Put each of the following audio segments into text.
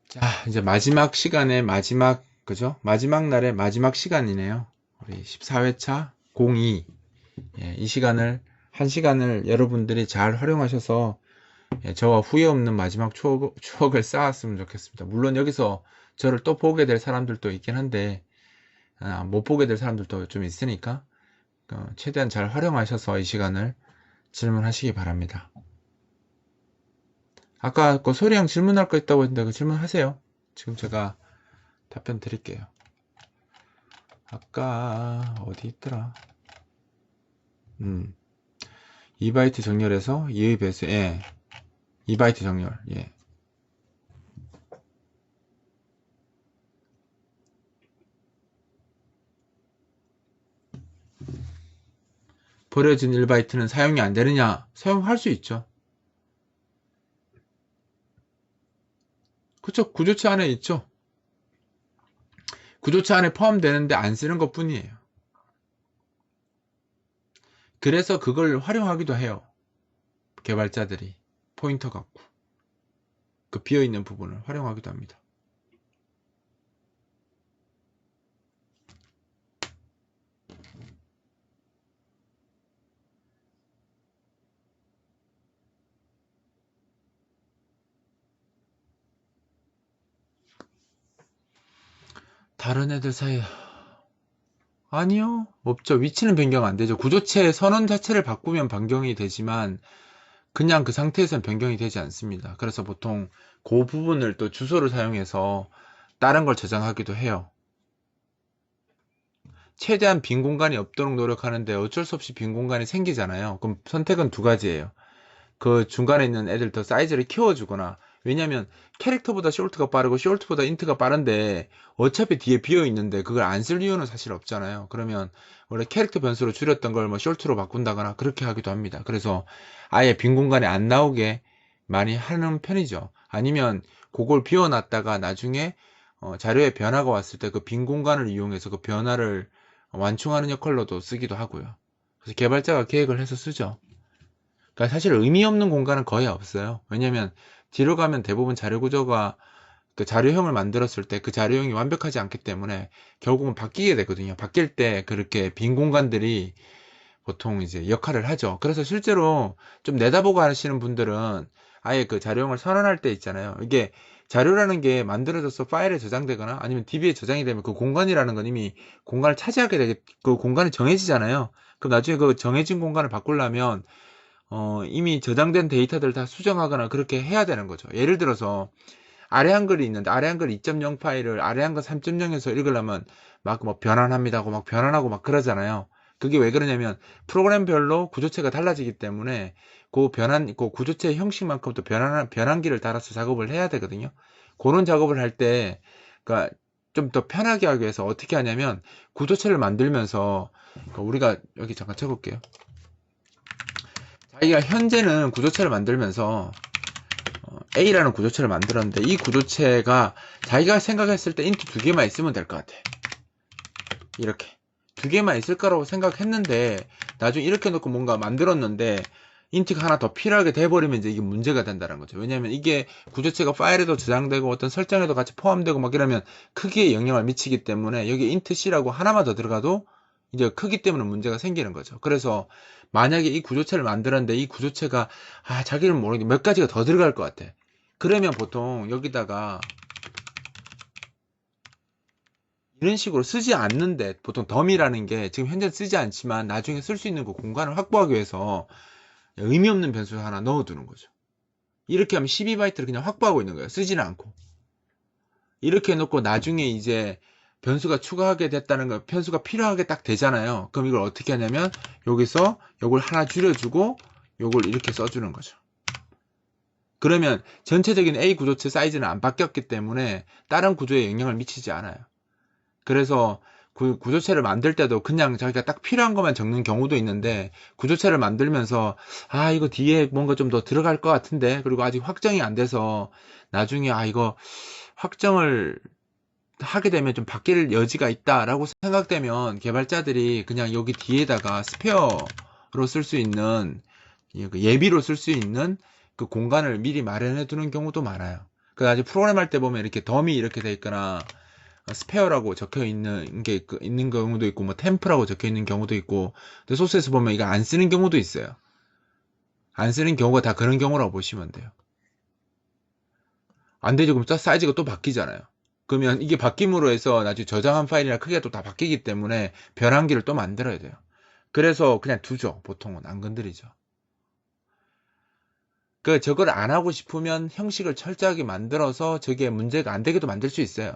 자, 이제 마지막 시간에 그죠? 마지막 날의 마지막 시간이네요. 우리 14회차 02. 예, 이 시간을, 한 시간을 여러분들이 잘 활용하셔서 저와 후회 없는 마지막 추억을 쌓았으면 좋겠습니다. 물론 여기서 저를 또 보게 될 사람들도 있긴 한데, 못 보게 될 사람들도 좀 있으니까, 최대한 잘 활용하셔서 이 시간을 질문하시기 바랍니다. 아까 그 소리양 질문할 거 있다고 했는데 그 질문하세요. 지금 제가 답변 드릴게요. 아까 어디 있더라? 2바이트 정렬해서 2의 배수, 예. 2바이트 정렬, 예. 버려진 1바이트는 사용이 안 되느냐? 사용할 수 있죠. 그쵸? 구조체 안에 있죠. 구조체 안에 포함되는데 안 쓰는 것 뿐이에요. 그래서 그걸 활용하기도 해요. 개발자들이 포인터 갖고 그 비어있는 부분을 활용하기도 합니다. 다른 애들 사이에 아니요, 없죠. 위치는 변경 안 되죠. 구조체 선언 자체를 바꾸면 변경이 되지만 그냥 그 상태에서는 변경이 되지 않습니다. 그래서 보통 그 부분을 또 주소를 사용해서 다른 걸 저장하기도 해요. 최대한 빈 공간이 없도록 노력하는데 어쩔 수 없이 빈 공간이 생기잖아요. 그럼 선택은 두 가지예요. 그 중간에 있는 애들 더 사이즈를 키워주거나, 왜냐면 캐릭터보다 숄트가 빠르고 숄트보다 인트가 빠른데 어차피 뒤에 비어 있는데 그걸 안 쓸 이유는 사실 없잖아요. 그러면 원래 캐릭터 변수로 줄였던 걸 뭐 숄트로 바꾼다거나 그렇게 하기도 합니다. 그래서 아예 빈 공간에 안 나오게 많이 하는 편이죠. 아니면 그걸 비워놨다가 나중에 자료에 변화가 왔을 때 그 빈 공간을 이용해서 그 변화를 완충하는 역할로도 쓰기도 하고요. 그래서 개발자가 계획을 해서 쓰죠. 그러니까 사실 의미 없는 공간은 거의 없어요. 왜냐면 뒤로 가면 대부분 자료 구조가 그 자료형을 만들었을 때 그 자료형이 완벽하지 않기 때문에 결국은 바뀌게 되거든요. 바뀔 때 그렇게 빈 공간들이 보통 이제 역할을 하죠. 그래서 실제로 좀 내다보고 하시는 분들은 아예 그 자료형을 선언할 때 있잖아요. 이게 자료라는 게 만들어져서 파일에 저장되거나 아니면 DB에 저장이 되면 그 공간이라는 건 이미 공간을 차지하게 되게 그 공간이 정해지잖아요. 그럼 나중에 그 정해진 공간을 바꾸려면 이미 저장된 데이터들을 다 수정하거나 그렇게 해야 되는 거죠. 예를 들어서 아래 한글이 있는데 아래 한글 2.0 파일을 아래 한글 3.0에서 읽으려면 막 뭐 변환합니다 하고 막 변환하고 막 그러잖아요. 그게 왜 그러냐면 프로그램별로 구조체가 달라지기 때문에 그 구조체 형식만큼 또 변환기를 달아서 작업을 해야 되거든요. 그런 작업을 할 때, 그러니까 좀 더 편하게 하기 위해서 어떻게 하냐면 구조체를 만들면서 우리가 여기 잠깐 쳐볼게요. 자기가 현재는 구조체를 만들면서 A라는 구조체를 만들었는데 이 구조체가 자기가 생각했을 때 인트 두 개만 있으면 될 것 같아. 이렇게 두 개만 있을 거라고 생각했는데 나중에 이렇게 놓고 뭔가 만들었는데 인트가 하나 더 필요하게 돼버리면 이제 이게 문제가 된다는 거죠. 왜냐면 이게 구조체가 파일에도 저장되고 어떤 설정에도 같이 포함되고 막 이러면 크기에 영향을 미치기 때문에 여기 int c라고 하나만 더 들어가도 이제 크기 때문에 문제가 생기는 거죠. 그래서 만약에 이 구조체를 만들었는데 이 구조체가 자기는 모르겠는데 몇 가지가 더 들어갈 것 같아. 그러면 보통 여기다가 이런 식으로 쓰지 않는데 보통 덤이라는 게 지금 현재 쓰지 않지만 나중에 쓸 수 있는 그 공간을 확보하기 위해서 의미 없는 변수 하나 넣어두는 거죠. 이렇게 하면 12바이트를 그냥 확보하고 있는 거예요. 쓰지는 않고. 이렇게 해놓고 나중에 이제 변수가 추가하게 됐다는 거, 변수가 필요하게 딱 되잖아요. 그럼 이걸 어떻게 하냐면 여기서 요걸 하나 줄여주고 요걸 이렇게 써주는 거죠. 그러면 전체적인 A 구조체 사이즈는 안 바뀌었기 때문에 다른 구조에 영향을 미치지 않아요. 그래서 그 구조체를 만들 때도 그냥 자기가 딱 필요한 것만 적는 경우도 있는데 구조체를 만들면서 이거 뒤에 뭔가 좀 더 들어갈 것 같은데 그리고 아직 확정이 안 돼서 나중에 이거 확정을 하게 되면 좀 바뀔 여지가 있다라고 생각되면 개발자들이 그냥 여기 뒤에다가 스페어로 쓸 수 있는 예비로 쓸 수 있는 그 공간을 미리 마련해 두는 경우도 많아요. 그 아직 프로그램 할 때 보면 이렇게 덤이 이렇게 돼 있거나 스페어라고 적혀 있는 게 있는 경우도 있고 뭐 템프라고 적혀 있는 경우도 있고, 근데 소스에서 보면 이거 안 쓰는 경우도 있어요. 안 쓰는 경우가 다 그런 경우라고 보시면 돼요. 안 되죠. 그럼 또 사이즈가 또 바뀌잖아요. 그러면 이게 바뀜으로 해서 나중에 저장한 파일이나 크기가 또 다 바뀌기 때문에 변환기를 또 만들어야 돼요. 그래서 그냥 두죠. 보통은 안 건드리죠. 저걸 안 하고 싶으면 형식을 철저하게 만들어서 저게 문제가 안 되게도 만들 수 있어요.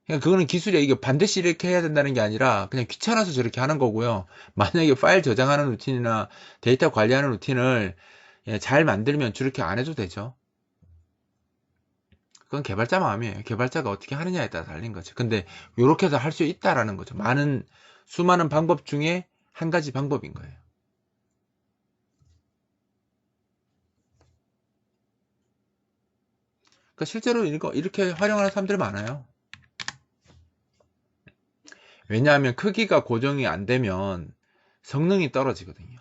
그냥 그거는 기술이야. 이게 반드시 이렇게 해야 된다는 게 아니라 그냥 귀찮아서 저렇게 하는 거고요. 만약에 파일 저장하는 루틴이나 데이터 관리하는 루틴을 잘 만들면 저렇게 안 해도 되죠. 그건 개발자 마음이에요. 개발자가 어떻게 하느냐에 따라 달린 거죠. 근데 이렇게 해서 할 수 있다라는 거죠. 수많은 방법 중에 한 가지 방법인 거예요. 그러니까 실제로 이렇게 활용하는 사람들이 많아요. 왜냐하면 크기가 고정이 안 되면 성능이 떨어지거든요.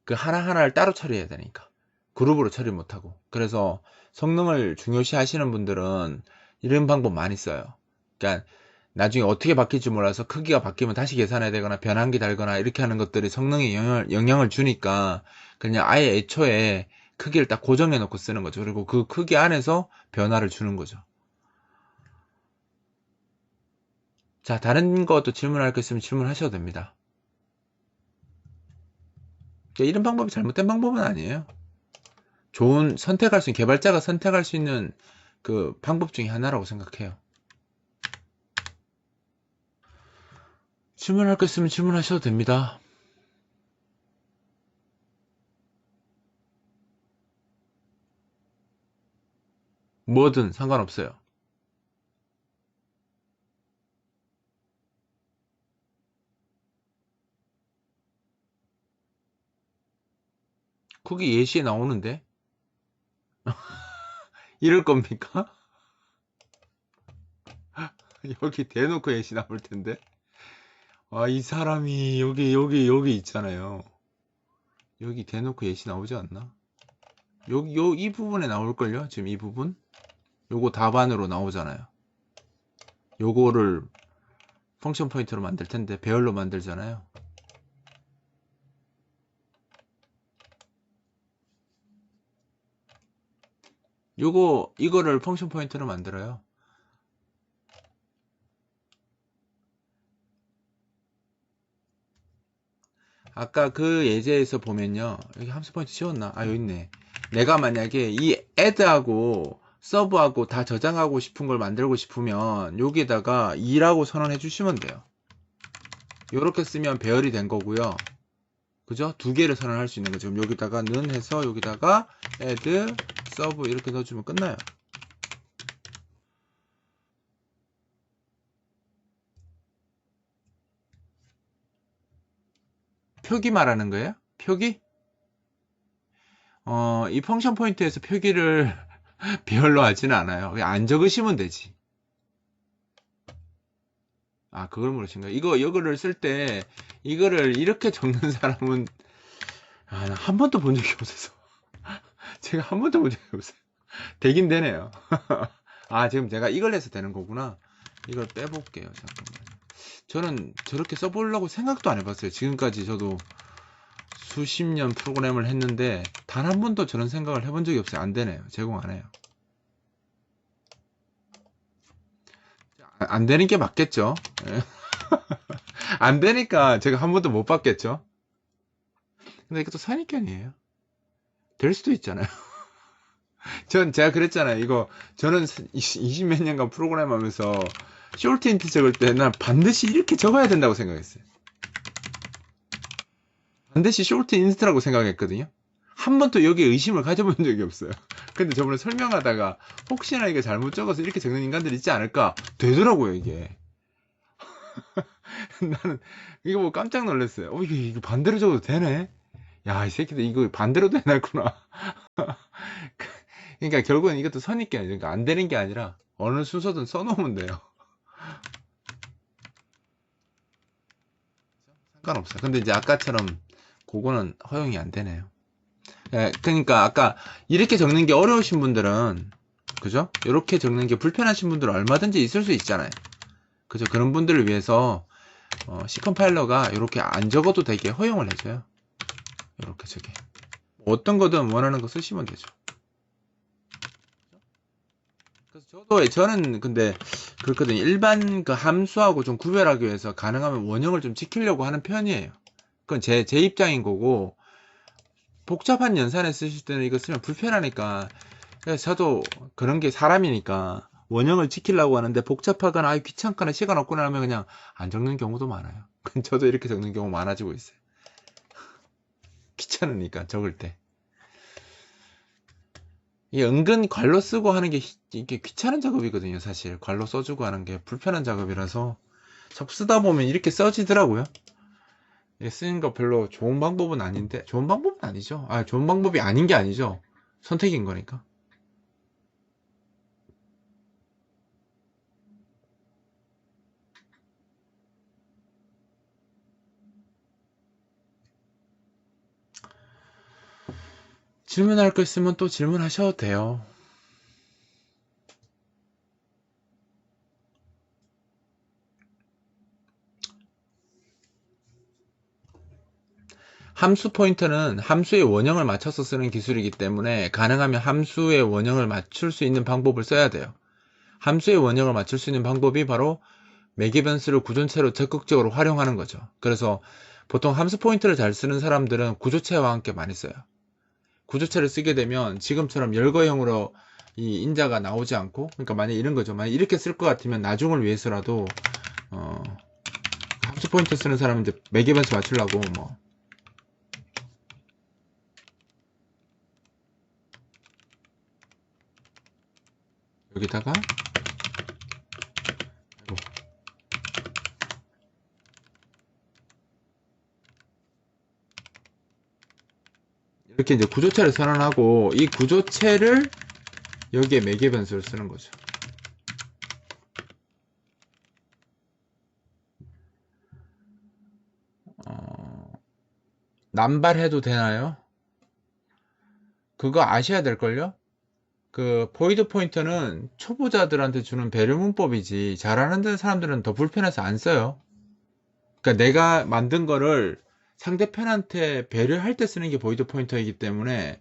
그 하나하나를 따로 처리해야 되니까. 그룹으로 처리 못하고. 그래서 성능을 중요시 하시는 분들은 이런 방법 많이 써요. 그러니까 나중에 어떻게 바뀔지 몰라서 크기가 바뀌면 다시 계산해야 되거나 변환기 달거나 이렇게 하는 것들이 성능에 영향을 주니까 그냥 아예 애초에 크기를 딱 고정해 놓고 쓰는 거죠. 그리고 그 크기 안에서 변화를 주는 거죠. 자, 다른 것도 질문할 거 있으면 질문하셔도 됩니다. 이런 방법이 잘못된 방법은 아니에요. 개발자가 선택할 수 있는 그 방법 중에 하나라고 생각해요. 질문할 거 있으면 질문하셔도 됩니다. 뭐든 상관없어요. 그게 예시에 나오는데? 이럴 겁니까? 여기 대놓고 예시 나올 텐데? 아, 이 사람이 여기 있잖아요. 여기 대놓고 예시 나오지 않나? 이 부분에 나올걸요? 지금 이 부분? 요거 답안으로 나오잖아요. 요거를 펑션 포인트로 만들 텐데, 배열로 만들잖아요. 이거를 펑션 포인트로 만들어요. 아까 그 예제에서 보면요. 여기 함수 포인트 지웠나? 아, 여기 있네. 내가 만약에 이 add하고 서브하고 다 저장하고 싶은 걸 만들고 싶으면 여기다가 2라고 선언해 주시면 돼요. 이렇게 쓰면 배열이 된 거고요. 그죠? 두 개를 선언할 수 있는 거죠. 그럼 여기다가 는 해서 여기다가 add, sub 이렇게 넣어주면 끝나요. 표기 말하는 거예요? 표기? 이 펑션 포인트에서 표기를 배열로 하지는 않아요. 그냥 안 적으시면 되지. 아, 그걸 물으신 거예요. 이거를 쓸 때, 이거를 이렇게 적는 사람은, 한 번도 본 적이 없어서. 제가 한 번도 본 적이 없어요. 되긴 되네요. 아, 지금 제가 이걸 해서 되는 거구나. 이걸 빼볼게요. 잠깐만. 저는 저렇게 써보려고 생각도 안 해봤어요. 지금까지 저도 수십 년 프로그램을 했는데, 단 한 번도 저런 생각을 해본 적이 없어요. 안 되네요. 제공 안 해요. 안 되는 게 맞겠죠? 예. 안 되니까 제가 한 번도 못 봤겠죠? 근데 이것도 선입견이에요. 될 수도 있잖아요. 제가 그랬잖아요. 저는 20 몇 년간 프로그램 하면서 쇼트 인트 적을 때 난 반드시 이렇게 적어야 된다고 생각했어요. 반드시 쇼트 인트라고 생각했거든요. 한 번도 여기에 의심을 가져본 적이 없어요. 근데 저번에 설명하다가 혹시나 이거 잘못 적어서 이렇게 적는 인간들이 있지 않을까? 되더라고요, 이게. 나는 이거 뭐 깜짝 놀랐어요. 이게 반대로 적어도 되네? 야, 이 새끼들 이거 반대로도 해놨구나. 그러니까 결국은 이것도 선입견이죠. 그러니까 안 되는 게 아니라 어느 순서든 써놓으면 돼요. 상관없어요. 근데 이제 아까처럼 그거는 허용이 안 되네요. 예, 그러니까 아까 이렇게 적는 게 어려우신 분들은, 그죠? 이렇게 적는 게 불편하신 분들은 얼마든지 있을 수 있잖아요. 그죠? 그런 분들을 위해서 C 컴파일러가 이렇게 안 적어도 되게 허용을 해줘요. 이렇게 저게 어떤 거든 원하는 거 쓰시면 되죠. 그래서 저는 근데 그렇거든요. 일반 그 함수하고 좀 구별하기 위해서 가능하면 원형을 좀 지키려고 하는 편이에요. 그건 제 입장인 거고, 복잡한 연산에 쓰실 때는 이거 쓰면 불편하니까. 그래서 저도 그런 게 사람이니까 원형을 지키려고 하는데 복잡하거나 귀찮거나 시간 없거나 하면 그냥 안 적는 경우도 많아요. 저도 이렇게 적는 경우 많아지고 있어요. 귀찮으니까 적을 때. 이게 은근 괄호 쓰고 하는 게 이게 귀찮은 작업이거든요. 사실 괄호 써주고 하는 게 불편한 작업이라서 자꾸 쓰다 보면 이렇게 써지더라고요. 이게 쓰는 거 별로 좋은 방법은 아닌데, 좋은 방법은 아니죠. 좋은 방법이 아닌 게 아니죠. 선택인 거니까. 질문할 거 있으면 또 질문하셔도 돼요. 함수 포인터는 함수의 원형을 맞춰서 쓰는 기술이기 때문에 가능하면 함수의 원형을 맞출 수 있는 방법을 써야 돼요. 함수의 원형을 맞출 수 있는 방법이 바로 매개 변수를 구조체로 적극적으로 활용하는 거죠. 그래서 보통 함수 포인터를 잘 쓰는 사람들은 구조체와 함께 많이 써요. 구조체를 쓰게 되면 지금처럼 열거형으로 이 인자가 나오지 않고, 그러니까 만약 이런 거죠. 만약 이렇게 쓸 것 같으면 나중을 위해서라도 함수 포인터 쓰는 사람은 이제 매개 변수 맞추려고 뭐 여기다가 이렇게 이제 구조체를 선언하고 이 구조체를 여기에 매개 변수를 쓰는 거죠. 남발해도 되나요? 그거 아셔야 될걸요? 그 보이드 포인터는 초보자들한테 주는 배려 문법이지 잘하는 사람들은 더 불편해서 안 써요. 그러니까 내가 만든 거를 상대편한테 배려할 때 쓰는 게 보이드 포인터이기 때문에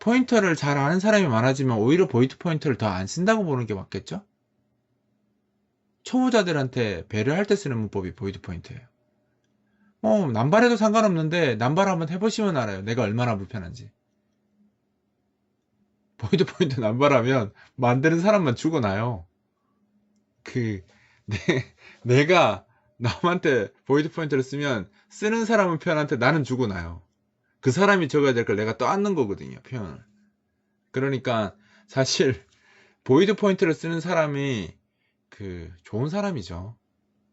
포인터를 잘 아는 사람이 많아지면 오히려 보이드 포인터를 더 안 쓴다고 보는 게 맞겠죠? 초보자들한테 배려할 때 쓰는 문법이 보이드 포인터예요. 남발해도 상관없는데 남발 한번 해보시면 알아요. 내가 얼마나 불편한지. 보이드 포인트 남발하면 만드는 사람만 죽어나요. 그, 내, 내가 남한테 보이드 포인트를 쓰면 쓰는 사람은 표현한테 나는 죽어나요. 그 사람이 적어야 될 걸 내가 떠안는 거거든요, 표현을. 그러니까 사실 보이드 포인트를 쓰는 사람이 좋은 사람이죠.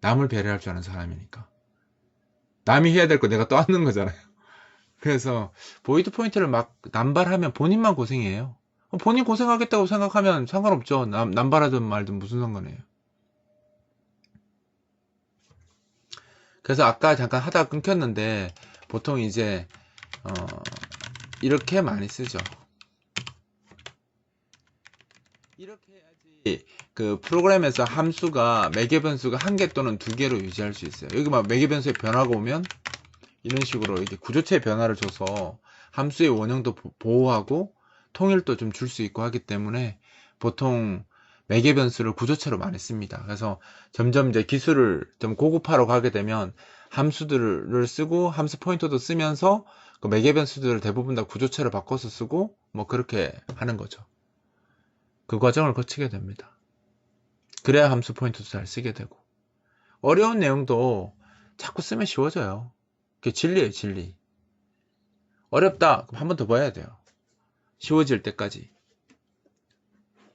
남을 배려할 줄 아는 사람이니까. 남이 해야 될 거 내가 떠안는 거잖아요. 그래서 보이드 포인트를 막 남발하면 본인만 고생해요. 본인 고생하겠다고 생각하면 상관없죠. 남발하든 말든 무슨 상관이에요. 그래서 아까 잠깐 하다가 끊겼는데 보통 이제 어, 이렇게 많이 쓰죠. 이렇게 해야지 그 프로그램에서 함수가 매개 변수가 한 개 또는 두 개로 유지할 수 있어요. 여기 막 매개 변수의 변화가 오면 이런 식으로 이렇게 구조체의 변화를 줘서 함수의 원형도 보호하고 통일도 좀 줄 수 있고 하기 때문에 보통 매개 변수를 구조체로 많이 씁니다. 그래서 점점 이제 기술을 좀 고급화로 가게 되면 함수들을 쓰고 함수 포인터도 쓰면서 그 매개 변수들을 대부분 다 구조체로 바꿔서 쓰고 뭐 그렇게 하는 거죠. 그 과정을 거치게 됩니다. 그래야 함수 포인터도 잘 쓰게 되고 어려운 내용도 자꾸 쓰면 쉬워져요. 그게 진리예요, 진리. 어렵다. 그럼 한 번 더 봐야 돼요. 쉬워질 때까지.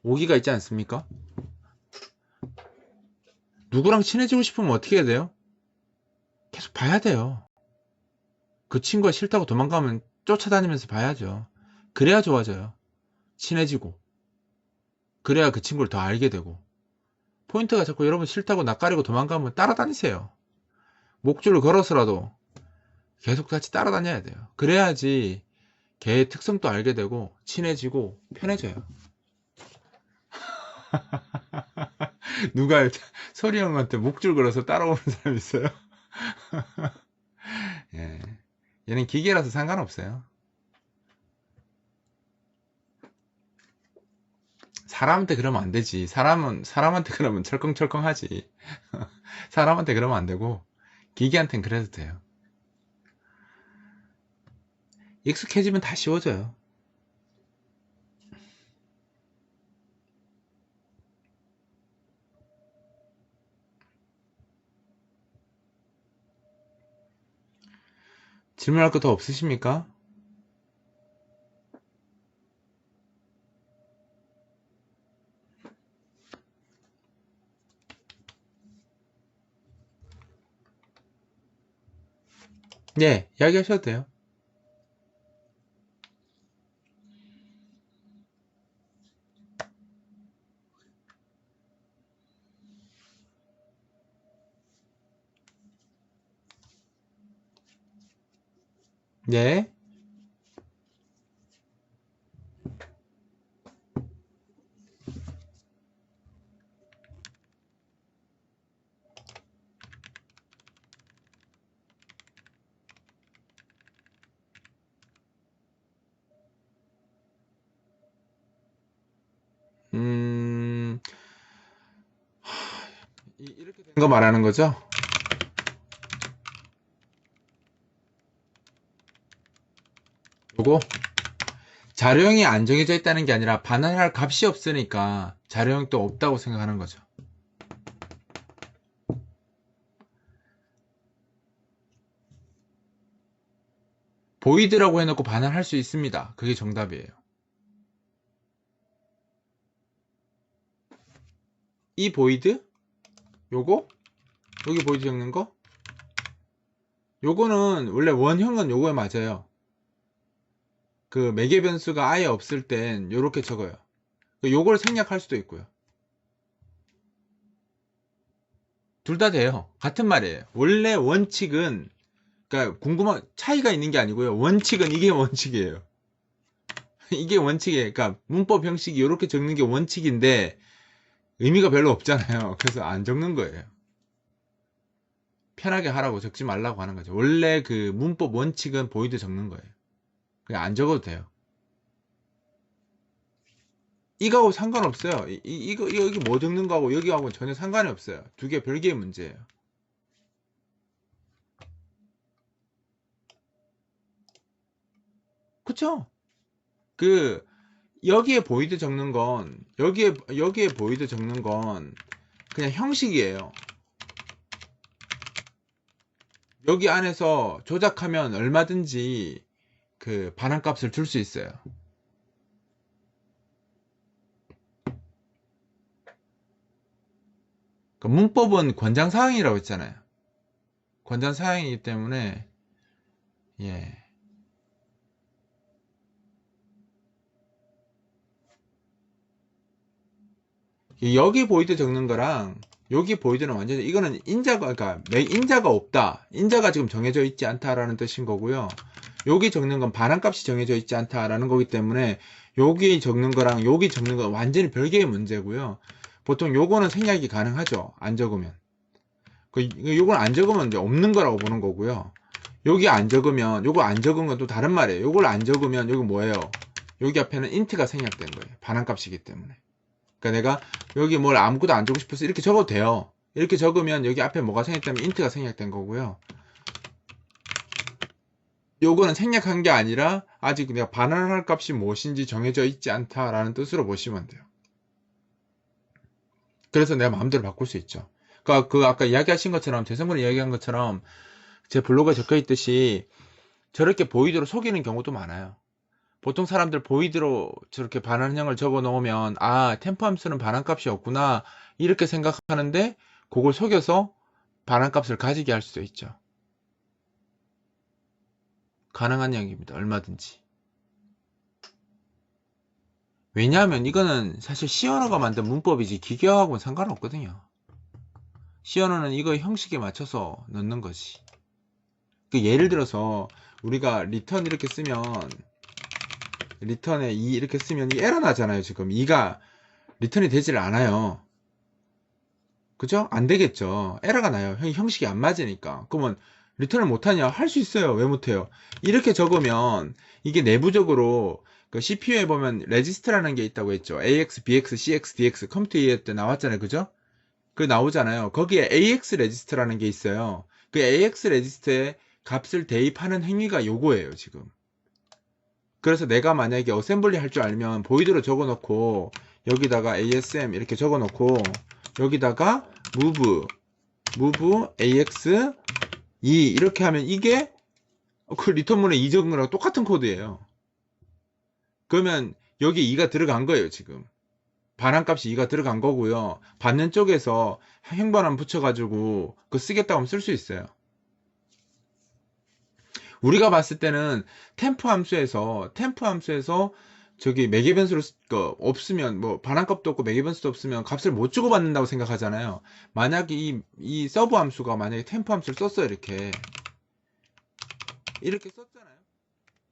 오기가 있지 않습니까? 누구랑 친해지고 싶으면 어떻게 해야 돼요? 계속 봐야 돼요. 그 친구가 싫다고 도망가면 쫓아다니면서 봐야죠. 그래야 좋아져요. 친해지고. 그래야 그 친구를 더 알게 되고. 포인트가 자꾸 여러분 싫다고 낯가리고 도망가면 따라다니세요. 목줄을 걸어서라도 계속 같이 따라다녀야 돼요. 그래야지 걔의 특성도 알게 되고 친해지고 편해져요. 누가 소리 형한테 목줄 걸어서 따라오는 사람 있어요? 예. 얘는 기계라서 상관없어요. 사람한테 그러면 안 되지. 사람한테 그러면 철컹철컹 하지. 사람한테 그러면 안 되고, 기계한텐 그래도 돼요. 익숙해지면 다 쉬워져요. 질문할 거 더 없으십니까? 네, 이야기하셔도 돼요. 네. 음, 이렇게 된 거 말하는 거죠? 요거? 자료형이 안 정해져 있다는 게 아니라 반환할 값이 없으니까 자료형도 없다고 생각하는 거죠. 보이드라고 해놓고 반환할 수 있습니다. 그게 정답이에요. 이 보이드? 요거? 여기 보이드 적는 거? 요거는 원래 원형은 요거에 맞아요. 그 매개 변수가 아예 없을 땐 요렇게 적어요. 요걸 생략할 수도 있고요. 둘 다 돼요. 같은 말이에요. 원래 원칙은, 그러니까 궁금한 차이가 있는 게 아니고요. 원칙은 이게 원칙이에요. 이게 원칙이에요. 그러니까 문법 형식이 이렇게 적는 게 원칙인데 의미가 별로 없잖아요. 그래서 안 적는 거예요. 편하게 하라고 적지 말라고 하는 거죠. 원래 그 문법 원칙은 보이드 적는 거예요. 그냥 안 적어도 돼요. 이거하고 상관없어요. 여기 뭐 적는 거하고 여기하고 전혀 상관이 없어요. 두 개 별개의 문제예요. 그쵸? 그 여기에 보이드 적는 건 여기에 보이드 적는 건 그냥 형식이에요. 여기 안에서 조작하면 얼마든지 그 반환값을 줄 수 있어요. 그 문법은 권장사항이라고 했잖아요. 권장사항이기 때문에 예. 여기 보이드 적는 거랑 여기 보이드는 완전히 이거는 인자가 그러니까 인자가 없다. 인자가 지금 정해져 있지 않다라는 뜻인 거고요. 여기 적는 건 반환값이 정해져 있지 않다라는 거기 때문에 여기 적는 거랑 여기 적는 건 완전히 별개의 문제고요. 보통 요거는 생략이 가능하죠. 안 적으면. 요건 안 적으면 이제 없는 거라고 보는 거고요. 여기 안 적으면 요거 안 적은 건 또 다른 말이에요. 요걸 안 적으면 여기 뭐예요? 여기 앞에는 인트가 생략된 거예요. 반환값이기 때문에. 그러니까 내가 여기 뭘 아무것도 안 적고 싶어서 이렇게 적어도 돼요. 이렇게 적으면 여기 앞에 뭐가 생략되면 인트가 생략된 거고요. 요거는 생략한 게 아니라 아직 내가 반환할 값이 무엇인지 정해져 있지 않다라는 뜻으로 보시면 돼요. 그래서 내가 마음대로 바꿀 수 있죠. 그러니까 그 아까 이야기하신 것처럼 재성군이 이야기한 것처럼 제 블로그에 적혀 있듯이 저렇게 보이드로 속이는 경우도 많아요. 보통 사람들 보이드로 저렇게 반환형을 적어 놓으면 아 템포 함수는 반환값이 없구나 이렇게 생각하는데 그걸 속여서 반환값을 가지게 할 수도 있죠. 가능한 이야기입니다. 얼마든지. 왜냐하면 이거는 사실 C 언어가 만든 문법이지 기계하고는 상관없거든요. C 언어는 이거 형식에 맞춰서 넣는 거지. 그 예를 들어서 우리가 리턴 이렇게 쓰면 리턴에 2 이렇게 쓰면 이 에러 나잖아요. 지금 2가 리턴이 되질 않아요. 그죠? 안 되겠죠. 에러가 나요. 형식이 안 맞으니까. 그러면 리턴을 못하냐? 할 수 있어요. 왜 못해요? 이렇게 적으면 이게 내부적으로 그 CPU에 보면 레지스트라는 게 있다고 했죠. AX, BX, CX, DX 컴퓨터 이해 때 나왔잖아요. 그죠? 그 나오잖아요. 거기에 AX 레지스트라는 게 있어요. 그 AX 레지스트에 값을 대입하는 행위가 요거예요. 지금. 그래서 내가 만약에 어셈블리 할 줄 알면 보이드로 적어 놓고 여기다가 ASM 이렇게 적어 놓고 여기다가 move AX 2 이렇게 하면 이게 그 리턴문에 2 적은 거랑 똑같은 코드예요. 그러면 여기 2가 들어간 거예요. 지금 반환값이 2가 들어간 거고요. 받는 쪽에서 행반환 붙여가지고 그 쓰겠다고 하면 쓸 수 있어요. 우리가 봤을 때는 템프 함수에서 저기 매개 변수를 없으면 뭐 반환값도 없고 매개 변수도 없으면 값을 못 주고 받는다고 생각하잖아요. 만약에 이 서브 함수가 만약에 템프 함수를 썼어요. 이렇게 썼잖아요.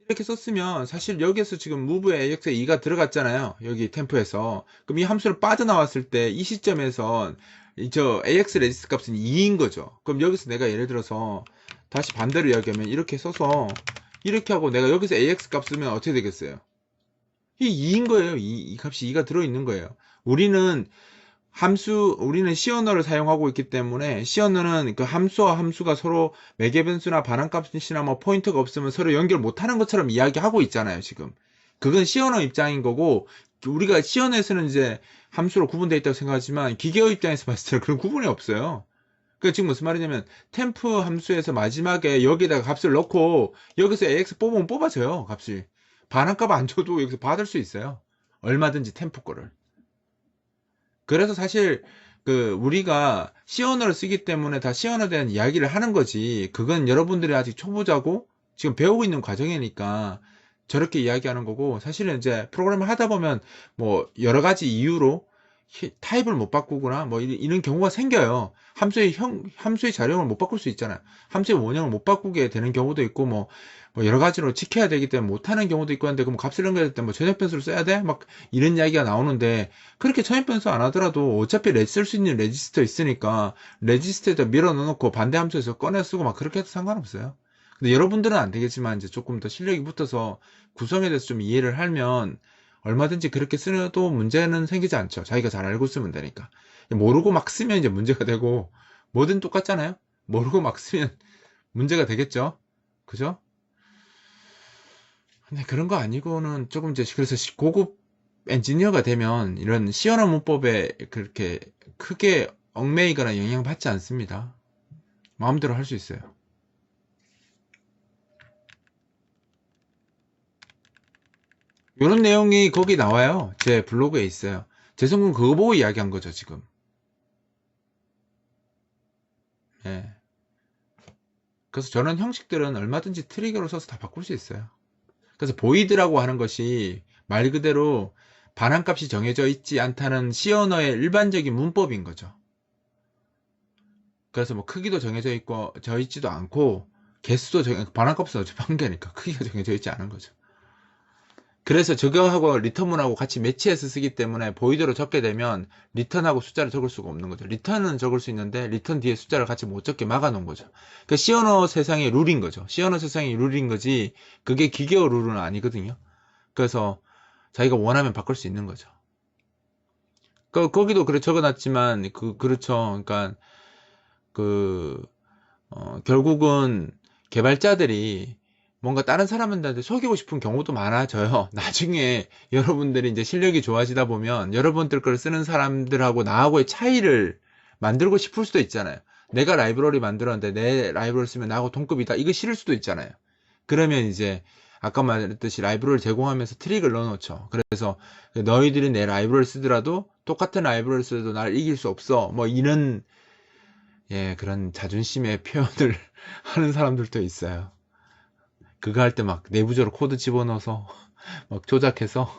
이렇게 썼으면 사실 여기에서 지금 move에 AX에 2가 들어갔잖아요. 여기 템프에서. 그럼 이 함수를 빠져나왔을 때 이 시점에선 저 AX 레지스트 값은 2인 거죠. 그럼 여기서 내가 예를 들어서 다시 반대로 이야기하면 이렇게 써서 이렇게 하고 내가 여기서 AX 값 쓰면 어떻게 되겠어요? 이 2인 거예요. 이 값이 2가 들어있는 거예요. 우리는 시언어를 사용하고 있기 때문에 시언어는 그 함수와 함수가 서로 매개변수나 반환값이나 뭐 포인터가 없으면 서로 연결 못하는 것처럼 이야기하고 있잖아요. 지금 그건 시언어 입장인 거고 우리가 시언어에서는 이제 함수로 구분되어 있다고 생각하지만 기계어 입장에서 봤을 때는 그런 구분이 없어요. 그러니까 지금 무슨 말이냐면 템프 함수에서 마지막에 여기다가 값을 넣고 여기서 AX 뽑으면 뽑아져요. 값이 반환값 안 줘도 여기서 받을 수 있어요. 얼마든지 템프 거를. 그래서 사실 그 우리가 시언어를 쓰기 때문에 다 시언어에 대한 이야기를 하는 거지. 그건 여러분들이 아직 초보자고 지금 배우고 있는 과정이니까 저렇게 이야기하는 거고 사실은 이제 프로그램을 하다 보면 뭐 여러 가지 이유로 타입을 못 바꾸거나 뭐 이런 경우가 생겨요. 함수의 자령을 못 바꿀 수 있잖아요. 함수의 원형을 못 바꾸게 되는 경우도 있고 뭐 여러 가지로 지켜야 되기 때문에 못하는 경우도 있고 한데 그럼 값을 연결할 때 뭐 전역 변수를 써야 돼? 막 이런 이야기가 나오는데 그렇게 전역 변수 안 하더라도 어차피 쓸 수 있는 레지스터 있으니까 레지스터에다 밀어 넣어놓고 반대 함수에서 꺼내 쓰고 막 그렇게 해도 상관없어요. 근데 여러분들은 안 되겠지만 이제 조금 더 실력이 붙어서 구성에 대해서 좀 이해를 하면 얼마든지 그렇게 쓰도 문제는 생기지 않죠. 자기가 잘 알고 쓰면 되니까. 모르고 막 쓰면 이제 문제가 되고 뭐든 똑같잖아요. 모르고 막 쓰면 문제가 되겠죠. 그죠? 근데 그런 거 아니고는 조금 이제 그래서 고급 엔지니어가 되면 이런 시연어 문법에 그렇게 크게 얽매이거나 영향받지 않습니다. 마음대로 할 수 있어요. 이런 내용이 거기 나와요. 제 블로그에 있어요. 재성군 그거 보고 이야기한 거죠, 지금. 예. 그래서 저런 형식들은 얼마든지 트리거로 써서 다 바꿀 수 있어요. 그래서 보이드라고 하는 것이 말 그대로 반환값이 정해져 있지 않다는 시언어의 일반적인 문법인 거죠. 그래서 뭐 크기도 져 있지도 않고 개수도 반환값은 어차피 한 개니까 크기가 정해져 있지 않은 거죠. 그래서 저거하고 리턴문하고 같이 매치해서 쓰기 때문에 보이드로 적게 되면 리턴하고 숫자를 적을 수가 없는 거죠. 리턴은 적을 수 있는데 리턴 뒤에 숫자를 같이 못 적게 막아 놓은 거죠. 그 시언어 세상의 룰인 거죠. 시언어 세상의 룰인 거지 그게 기계어 룰은 아니거든요. 그래서 자기가 원하면 바꿀 수 있는 거죠. 거기도 그래 적어놨지만 그렇죠. 그러니까 결국은 개발자들이 뭔가 다른 사람들한테 속이고 싶은 경우도 많아져요. 나중에 여러분들이 이제 실력이 좋아지다 보면 여러분들 걸 쓰는 사람들하고 나하고의 차이를 만들고 싶을 수도 있잖아요. 내가 라이브러리 만들었는데 내 라이브러리 쓰면 나하고 동급이다. 이거 싫을 수도 있잖아요. 그러면 이제 아까 말했듯이 라이브러리를 제공하면서 트릭을 넣어놓죠. 그래서 너희들이 내 라이브러리를 쓰더라도 똑같은 라이브러리를 써도 날 이길 수 없어. 뭐 이런 그런 자존심의 표현을 하는 사람들도 있어요. 그거 할 때 막 내부적으로 코드 집어넣어서 막 조작해서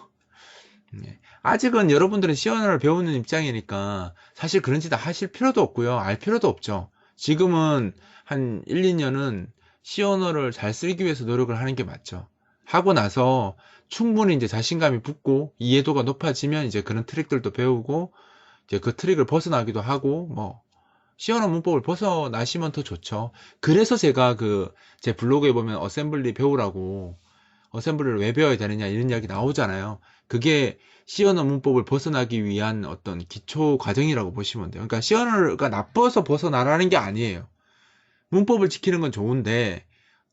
아직은 여러분들은 시언어를 배우는 입장이니까 사실 그런 짓 하실 필요도 없고요. 알 필요도 없죠. 지금은 한 1, 2년은 시언어를 잘 쓰기 위해서 노력을 하는 게 맞죠. 하고 나서 충분히 이제 자신감이 붙고 이해도가 높아지면 이제 그런 트릭들도 배우고 이제 그 트릭을 벗어나기도 하고 뭐 시원한 문법을 벗어나시면 더 좋죠. 그래서 제가 그 제 블로그에 보면 어셈블리 배우라고 어셈블리를 왜 배워야 되느냐 이런 이야기 나오잖아요. 그게 시언어 문법을 벗어나기 위한 어떤 기초 과정이라고 보시면 돼요. 그러니까 시언어가 나빠서 벗어나라는 게 아니에요. 문법을 지키는 건 좋은데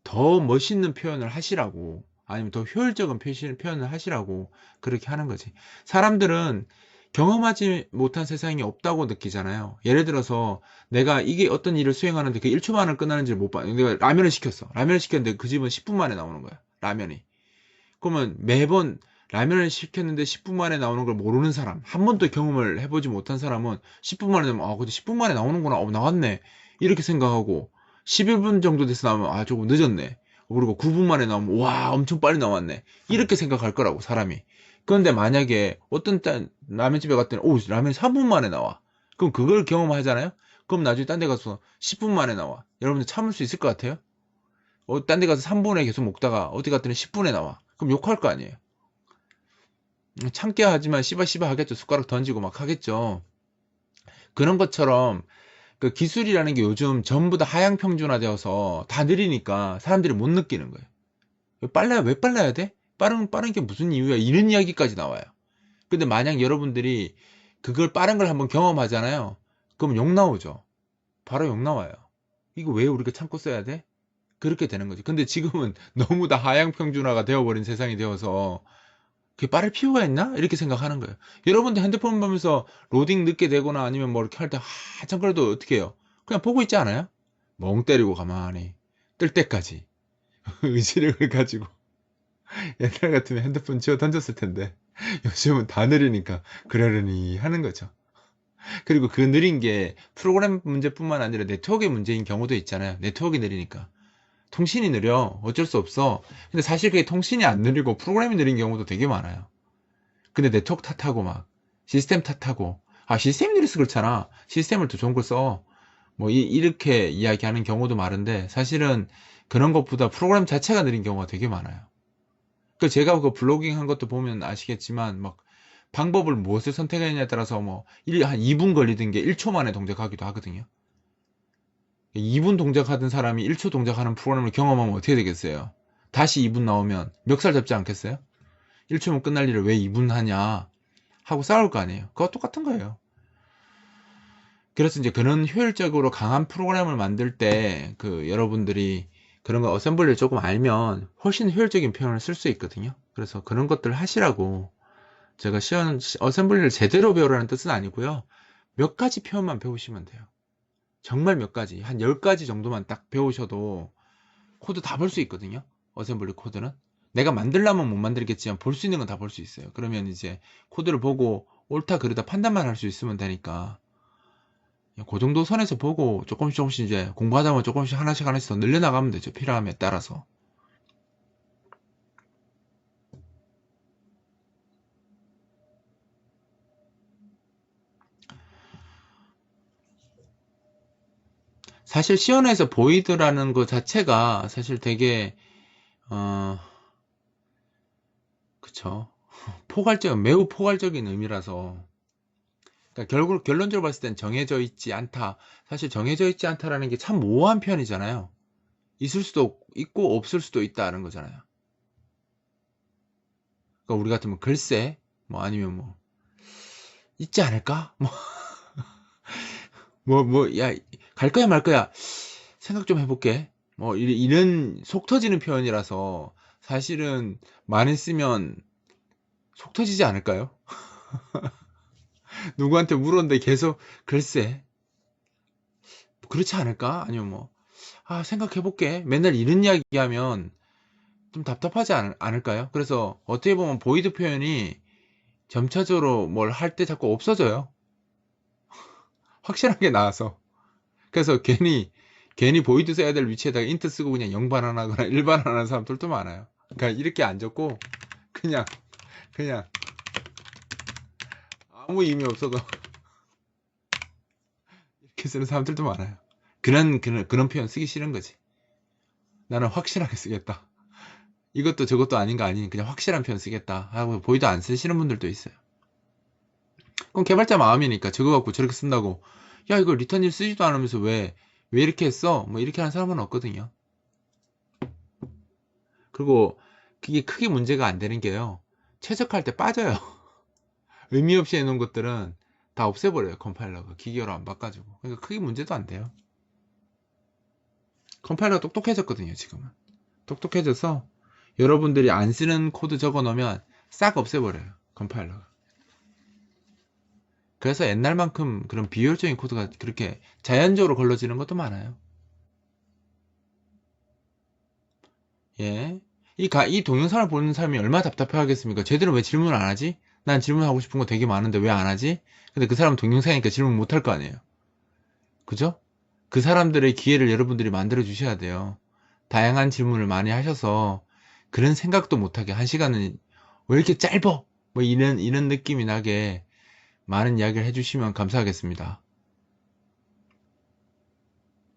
더 멋있는 표현을 하시라고 아니면 더 효율적인 표현을 하시라고 그렇게 하는 거지. 사람들은 경험하지 못한 세상이 없다고 느끼잖아요. 예를 들어서 내가 이게 어떤 일을 수행하는데 그 1초 만에 끝나는지를 못 봐. 내가 라면을 시켰어. 라면을 시켰는데 그 집은 10분 만에 나오는 거야. 라면이. 그러면 매번 라면을 시켰는데 10분 만에 나오는 걸 모르는 사람, 한 번도 경험을 해보지 못한 사람은 10분 만에 나오면, 아, 근데 10분 만에 나오는구나. 나왔네. 이렇게 생각하고, 11분 정도 돼서 나오면, 아, 조금 늦었네. 그리고 9분 만에 나오면, 와, 엄청 빨리 나왔네. 이렇게 생각할 거라고, 사람이. 그런데 만약에 어떤 라면집에 갔더니, 오, 라면이 3분 만에 나와. 그럼 그걸 경험하잖아요? 그럼 나중에 딴 데 가서 10분 만에 나와. 여러분들 참을 수 있을 것 같아요? 딴 데 가서 3분에 계속 먹다가 어디 갔더니 10분에 나와. 그럼 욕할 거 아니에요. 참게 하지만 씨바씨바 하겠죠. 숟가락 던지고 막 하겠죠. 그런 것처럼 그 기술이라는 게 요즘 전부 다 하향 평준화되어서 다 느리니까 사람들이 못 느끼는 거예요. 왜 빨라야 돼? 빠른 게 무슨 이유야? 이런 이야기까지 나와요. 근데 만약 여러분들이 그걸 빠른 걸 한번 경험하잖아요. 그럼 욕 나오죠. 바로 욕 나와요. 이거 왜 우리가 참고 써야 돼? 그렇게 되는 거지. 근데 지금은 너무 다 하향 평준화가 되어버린 세상이 되어서 그게 빠를 필요가 있나? 이렇게 생각하는 거예요. 여러분들 핸드폰 보면서 로딩 늦게 되거나 아니면 뭐 이렇게 할 때 한참 그래도 어떻게 해요? 그냥 보고 있지 않아요? 멍 때리고 가만히 뜰 때까지 의지력을 가지고 옛날 같으면 핸드폰 지워 던졌을 텐데 요즘은 다 느리니까 그러려니 하는 거죠. 그리고 그 느린 게 프로그램 문제뿐만 아니라 네트워크의 문제인 경우도 있잖아요. 네트워크가 느리니까. 통신이 느려. 어쩔 수 없어. 근데 사실 그게 통신이 안 느리고 프로그램이 느린 경우도 되게 많아요. 근데 네트워크 탓하고 막 시스템 탓하고 아 시스템이 느려서 그렇잖아. 시스템을 더 좋은 걸 써. 뭐 이렇게 이야기하는 경우도 많은데 사실은 그런 것보다 프로그램 자체가 느린 경우가 되게 많아요. 그 제가 그 블로깅 한 것도 보면 아시겠지만 막 방법을 무엇을 선택하느냐에 따라서 뭐 한 2분 걸리던 게 1초 만에 동작하기도 하거든요. 2분 동작하던 사람이 1초 동작하는 프로그램을 경험하면 어떻게 되겠어요? 다시 2분 나오면 멱살 잡지 않겠어요? 1초면 끝날 일을 왜 2분 하냐 하고 싸울 거 아니에요. 그거 똑같은 거예요. 그래서 이제 그런 효율적으로 강한 프로그램을 만들 때 그 여러분들이 그런 거 어셈블리를 조금 알면 훨씬 효율적인 표현을 쓸 수 있거든요. 그래서 그런 것들 하시라고 제가 어셈블리를 제대로 배우라는 뜻은 아니고요. 몇 가지 표현만 배우시면 돼요. 정말 몇 가지, 한 10가지 정도만 딱 배우셔도 코드 다 볼 수 있거든요. 어셈블리 코드는. 내가 만들려면 못 만들겠지만 볼 수 있는 건 다 볼 수 있어요. 그러면 이제 코드를 보고 옳다 그르다 판단만 할 수 있으면 되니까 그 정도 선에서 보고 조금씩 이제 공부하다 보면 조금씩 하나씩 더 늘려나가면 되죠. 필요함에 따라서. 사실 시연에서 보이드라는 것 자체가 사실 되게 어 그쵸. 매우 포괄적인 의미라서 그러니까 결국 결론적으로 봤을 땐 정해져 있지 않다. 사실 정해져 있지 않다라는 게 참 모호한 표현이잖아요. 있을 수도 있고 없을 수도 있다는 거잖아요. 그러니까 우리 같으면 글쎄, 뭐 아니면 뭐 있지 않을까? 야, 갈 거야 말 거야. 생각 좀 해볼게. 뭐 이런 속 터지는 표현이라서 사실은 많이 쓰면 속 터지지 않을까요? 누구한테 물었는데 계속 글쎄, 그렇지 않을까? 아니면 뭐 생각해볼게. 맨날 이런 이야기 하면 좀 답답하지 않을까요? 그래서 어떻게 보면 보이드 표현이 점차적으로 뭘 할 때 자꾸 없어져요. 확실하게 나와서. 그래서 괜히 보이드 써야 될 위치에다가 인트 쓰고 그냥 0반환하거나 1반환하는 사람들도 많아요. 그러니까 이렇게 안 적고 그냥 그냥 아무 의미 없어도 이렇게 쓰는 사람들도 많아요. 그런 표현 쓰기 싫은 거지. 나는 확실하게 쓰겠다. 이것도 저것도 아닌 거 아닌 그냥 확실한 표현 쓰겠다 하고 보이도 안 쓰시는 분들도 있어요. 그럼 개발자 마음이니까 저거 갖고 저렇게 쓴다고 야 이거 리턴일 쓰지도 않으면서 왜 이렇게 했어? 뭐 이렇게 하는 사람은 없거든요. 그리고 그게 크게 문제가 안 되는 게요. 최적화할 때 빠져요. 의미 없이 해놓은 것들은 다 없애버려요. 컴파일러가 기계로 안 바꿔주고. 그러니까 크게 문제도 안 돼요. 컴파일러가 똑똑해졌거든요. 지금은 똑똑해져서 여러분들이 안 쓰는 코드 적어 놓으면 싹 없애버려요. 컴파일러가. 그래서 옛날만큼 그런 비효율적인 코드가 그렇게 자연적으로 걸러지는 것도 많아요. 예. 이 동영상을 보는 사람이 얼마나 답답해 하겠습니까? 제대로 왜 질문을 안 하지? 난 질문하고 싶은 거 되게 많은데 왜 안 하지? 근데 그 사람은 동영상이니까 질문 못 할 거 아니에요. 그죠? 그 사람들의 기회를 여러분들이 만들어 주셔야 돼요. 다양한 질문을 많이 하셔서 그런 생각도 못하게 한 시간은 왜 이렇게 짧어? 뭐 이런 느낌이 나게 많은 이야기를 해주시면 감사하겠습니다.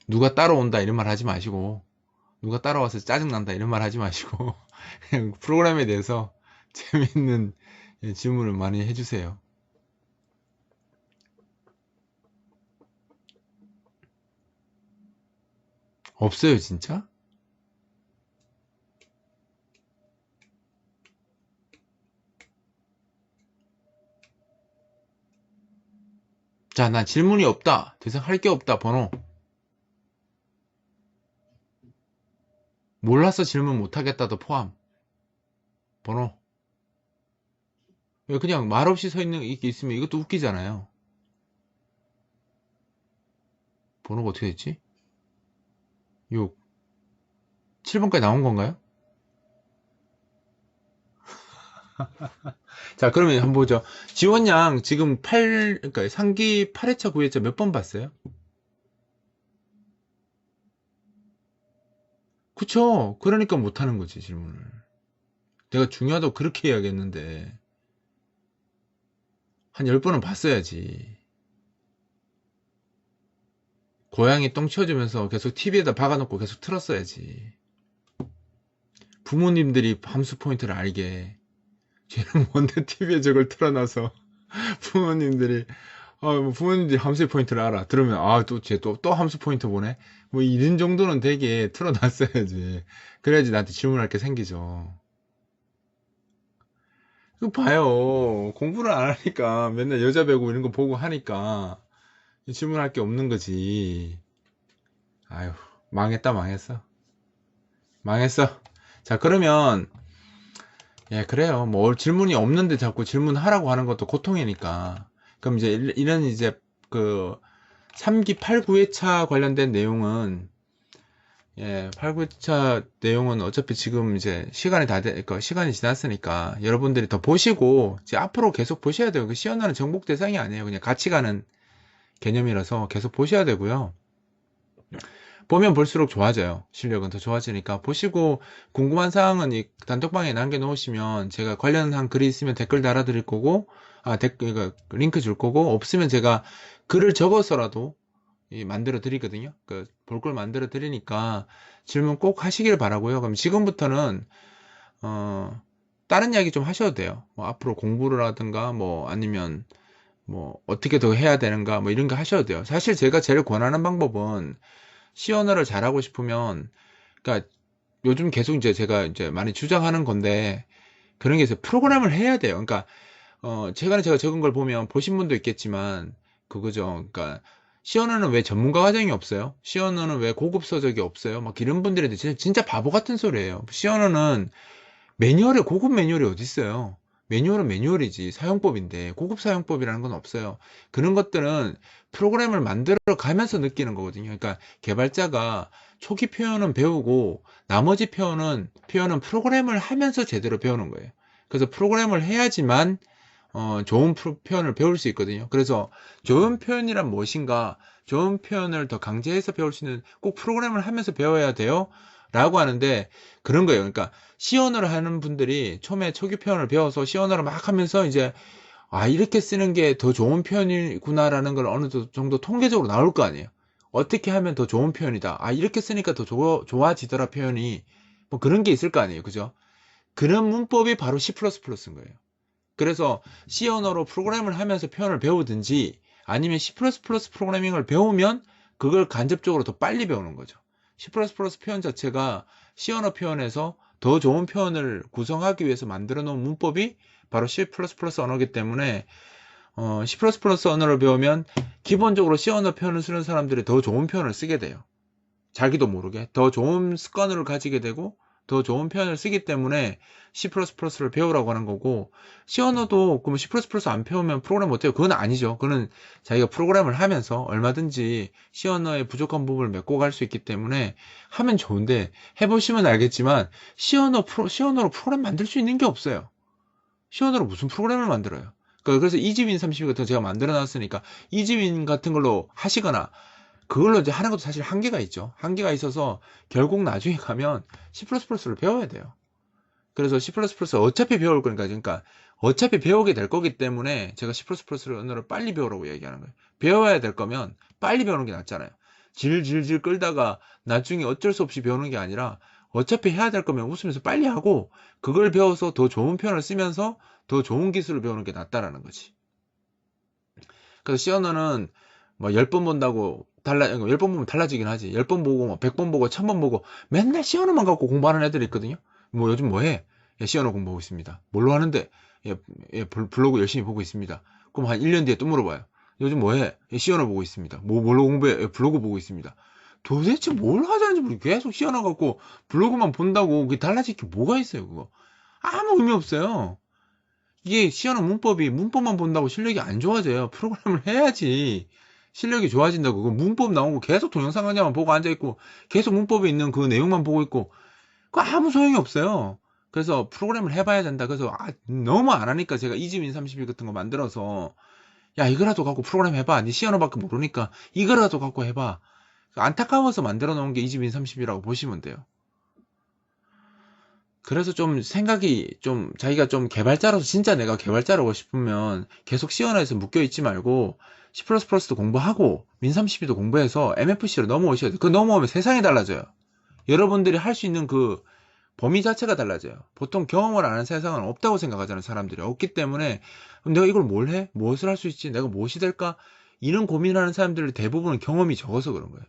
누가 따라온다 이런 말 하지 마시고 누가 따라와서 짜증난다 이런 말 하지 마시고 그냥 프로그램에 대해서 재미있는 질문을 많이 해주세요. 없어요 진짜? 자, 난 질문이 없다. 더 이상 할 게 없다. 번호. 몰라서 질문 못하겠다도 포함. 번호. 그냥 말없이 서 있는 게 있으면 이것도 웃기잖아요. 번호가 어떻게 됐지? 6. 7번까지 나온 건가요? 자, 그러면 한번 보죠. 지원양 지금 그러니까 상기 8회차 9회차 몇 번 봤어요? 그쵸? 그러니까 못하는 거지, 질문을. 내가 중요하다고 그렇게 이야기했는데, 한 10번은 봤어야지. 고양이 똥 치워주면서 계속 TV에다 박아놓고 계속 틀었어야지. 부모님들이 함수 포인트를 알게. 쟤는 뭔데 TV에 저걸 틀어놔서 부모님들이 뭐 부모님들이 함수 포인트를 알아. 들으면 또 쟤 또 함수 포인트 보네. 뭐 이런 정도는 되게 틀어놨어야지. 그래야지 나한테 질문할 게 생기죠. 이거 봐요. 공부를 안 하니까 맨날 여자 배구 이런 거 보고 하니까 질문할 게 없는 거지. 아유, 망했다 망했어. 망했어. 자, 그러면 그래요. 뭐 질문이 없는데 자꾸 질문하라고 하는 것도 고통이니까. 그럼 이제 이런 이제 그 3기 8, 9회차 관련된 내용은 8, 9회차 내용은 어차피 지금 이제 시간이 그러니까 시간이 지났으니까 여러분들이 더 보시고 이제 앞으로 계속 보셔야 돼요. 그 시연하는 정복 대상이 아니에요. 그냥 같이 가는 개념이라서 계속 보셔야 되고요. 보면 볼수록 좋아져요. 실력은 더 좋아지니까 보시고 궁금한 사항은 이 단톡방에 남겨놓으시면 제가 관련한 글이 있으면 댓글 달아드릴 거고 그러니까 링크 줄 거고 없으면 제가 글을 적어서라도 만들어 드리거든요. 볼 걸 만들어 드리니까 질문 꼭 하시길 바라고요. 그럼 지금부터는 다른 이야기 좀 하셔도 돼요. 뭐 앞으로 공부를 하든가 뭐 아니면 뭐 어떻게 더 해야 되는가 뭐 이런 거 하셔도 돼요. 사실 제가 제일 권하는 방법은 시언어를 잘하고 싶으면, 그러니까 요즘 계속 이제 제가 이제 많이 주장하는 건데 그런 게 있어요. 프로그램을 해야 돼요. 그러니까 제가 적은 걸 보면 보신 분도 있겠지만 그거죠. 그러니까 시언어는 왜 전문가 과정이 없어요? 시언어는 왜 고급 서적이 없어요? 막 이런 분들한테 진짜 바보 같은 소리예요. 시언어는 매뉴얼에 고급 매뉴얼이 어디 있어요? 매뉴얼은 매뉴얼이지 사용법인데 고급 사용법이라는 건 없어요. 그런 것들은 프로그램을 만들어 가면서 느끼는 거거든요. 그러니까 개발자가 초기 표현은 배우고 나머지 표현은 프로그램을 하면서 제대로 배우는 거예요. 그래서 프로그램을 해야지만 좋은 표현을 배울 수 있거든요. 그래서 좋은 표현이란 무엇인가, 좋은 표현을 더 강제해서 배울 수 있는 꼭 프로그램을 하면서 배워야 돼요 라고 하는데 그런 거예요. 그러니까 시언어를 하는 분들이 처음에 초기 표현을 배워서 시언어를 막 하면서 이제 이렇게 쓰는 게 더 좋은 표현이구나라는 걸 어느 정도 통계적으로 나올 거 아니에요. 어떻게 하면 더 좋은 표현이다. 이렇게 쓰니까 더 좋아지더라 표현이. 뭐 그런 게 있을 거 아니에요. 그죠? 그런 문법이 바로 C++인 거예요. 그래서 C 언어로 프로그램을 하면서 표현을 배우든지 아니면 C++ 프로그래밍을 배우면 그걸 간접적으로 더 빨리 배우는 거죠. C++ 표현 자체가 C 언어 표현에서 더 좋은 표현을 구성하기 위해서 만들어 놓은 문법이 바로 C++ 언어이기 때문에 C++ 언어를 배우면 기본적으로 C 언어 표현을 쓰는 사람들이 더 좋은 표현을 쓰게 돼요. 자기도 모르게 더 좋은 습관을 가지게 되고 더 좋은 표현을 쓰기 때문에 C++를 배우라고 하는 거고, C 언어도 그러면 C++ 안 배우면 프로그램 못해요? 그건 아니죠. 그거는 자기가 프로그램을 하면서 얼마든지 C 언어의 부족한 부분을 메꿔갈 수 있기 때문에 하면 좋은데, 해보시면 알겠지만 C 언어로 프로그램 만들 수 있는 게 없어요. C 언어로 무슨 프로그램을 만들어요? 그래서 이집인 32 같은 거 제가 만들어 놨으니까 이집인 같은 걸로 하시거나, 그걸로 이제 하는 것도 사실 한계가 있죠. 한계가 있어서 결국 나중에 가면 C++를 배워야 돼요. 그래서 C++ 어차피 배울 거니까, 그러니까 어차피 배우게 될 거기 때문에 제가 C++ 언어를 빨리 배우라고 얘기하는 거예요. 배워야 될 거면 빨리 배우는 게 낫잖아요. 질질질 끌다가 나중에 어쩔 수 없이 배우는 게 아니라 어차피 해야 될 거면 웃으면서 빨리 하고 그걸 배워서 더 좋은 표현을 쓰면서 더 좋은 기술을 배우는 게 낫다라는 거지. 그래서 C 언어는 뭐 10번 본다고 10번 보면 달라지긴 하지. 10번 보고 뭐 100번 보고 1000번 보고 맨날 C 언어만 갖고 공부하는 애들이 있거든요. 뭐 요즘 뭐 해? 예, C 언어 공부하고 있습니다. 뭘로 하는데? 예, 예, 블로그 열심히 보고 있습니다. 그럼 한 1년 뒤에 또 물어봐요. 요즘 뭐 해? 예, C 언어 보고 있습니다. 뭘로 공부해? 예, 블로그 보고 있습니다. 도대체 뭘 하자는지 모르겠고 계속 C 언어 갖고 블로그만 본다고 그게 달라질 게 뭐가 있어요, 그거? 아무 의미 없어요. 이게 시연어 문법만 본다고 실력이 안 좋아져요. 프로그램을 해야지 실력이 좋아진다고. 그 문법 나오고 계속 동영상 강좌만 보고 앉아있고 계속 문법에 있는 그 내용만 보고 있고 그 아무 소용이 없어요. 그래서 프로그램을 해봐야 된다. 그래서 너무 안 하니까 제가 이지민 30일 같은 거 만들어서, 야, 이거라도 갖고 프로그램 해봐. 니 시연어밖에 모르니까 이거라도 갖고 해봐. 안타까워서 만들어 놓은 게 이지민 30이라고 보시면 돼요. 그래서 좀 생각이 좀 자기가 좀 개발자로서 진짜 내가 개발자라고 싶으면 계속 C 언어에서 묶여 있지 말고 C++도 공부하고 민32도 공부해서 MFC로 넘어오셔야 돼요. 그 넘어오면 세상이 달라져요. 여러분들이 할 수 있는 그 범위 자체가 달라져요. 보통 경험을 안 하는 세상은 없다고 생각하잖아요. 사람들이. 없기 때문에 그럼 내가 이걸 뭘 해? 무엇을 할 수 있지? 내가 무엇이 될까? 이런 고민하는 사람들이 대부분은 경험이 적어서 그런 거예요.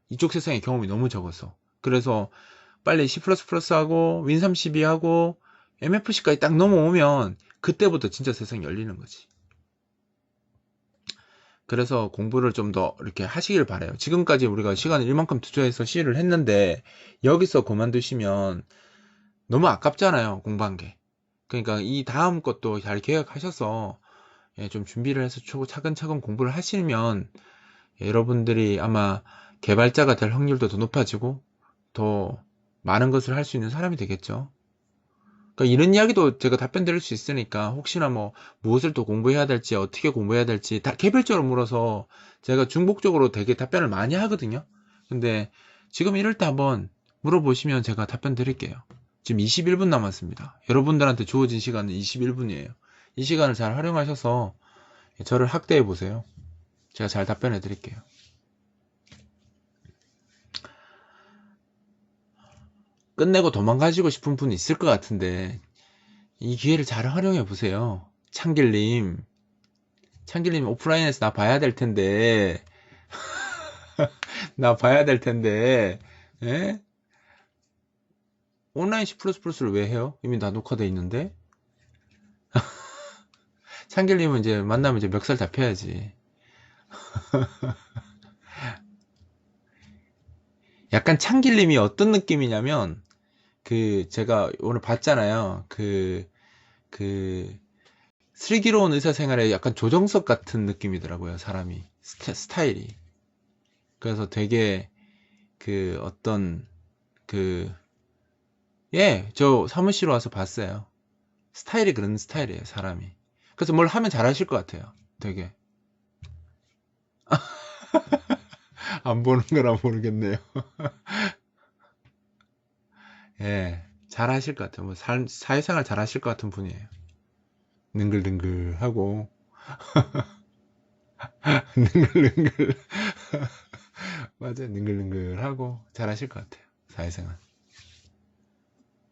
이쪽 세상에 경험이 너무 적어서. 그래서 빨리 C++하고 윈32하고 MFC까지 딱 넘어오면 그때부터 진짜 세상이 열리는 거지. 그래서 공부를 좀 더 이렇게 하시길 바래요. 지금까지 우리가 시간을 이만큼 투자해서 C를 했는데 여기서 그만두시면 너무 아깝잖아요. 공부한 게. 그러니까 이 다음 것도 잘 계획하셔서 좀 준비를 해서 차근차근 공부를 하시면 여러분들이 아마 개발자가 될 확률도 더 높아지고 더 많은 것을 할 수 있는 사람이 되겠죠. 그러니까 이런 이야기도 제가 답변 드릴 수 있으니까 혹시나 뭐 무엇을 또 공부해야 될지 어떻게 공부해야 될지 다 개별적으로 물어서 제가 중복적으로 되게 답변을 많이 하거든요. 근데 지금 이럴 때 한번 물어보시면 제가 답변 드릴게요. 지금 21분 남았습니다. 여러분들한테 주어진 시간은 21분이에요. 이 시간을 잘 활용하셔서 저를 학대해 보세요. 제가 잘 답변해 드릴게요. 끝내고 도망가시고 싶은 분이 있을 것 같은데 이 기회를 잘 활용해 보세요. 창길님 오프라인에서 나 봐야 될 텐데 나 봐야 될 텐데 예? 온라인 C++를 왜 해요? 이미 다 녹화돼 있는데. 창길님은 이제 만나면 이제 멱살 잡혀야지. 약간 창길님이 어떤 느낌이냐면 그 제가 오늘 봤잖아요. 그 슬기로운 의사생활에 약간 조정석 같은 느낌이더라고요. 사람이 스타일이. 그래서 되게 그 어떤 그 예, 저 사무실 와서 봤어요. 스타일이 그런 스타일이에요, 사람이. 그래서 뭘 하면 잘하실 것 같아요. 되게. 안 보는 거라 모르겠네요. 예, 잘하실 것 같아요. 뭐 사회생활 잘하실 것 같은 분이에요. 능글능글하고 능글능글 맞아요. 능글능글하고 잘하실 것 같아요. 사회생활.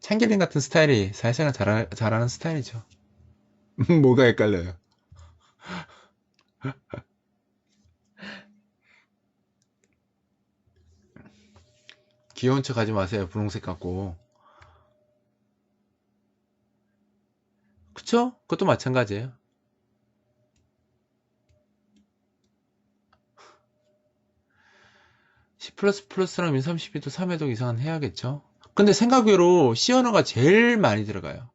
참길림 같은 스타일이 사회생활 잘하는 스타일이죠. 뭐가 헷갈려요? 귀여운 척 하지 마세요. 분홍색 갖고. 그쵸? 그것도 마찬가지예요. C++랑 윈32도 3회독 이상은 해야겠죠? 근데 생각외로 C 언어가 제일 많이 들어가요.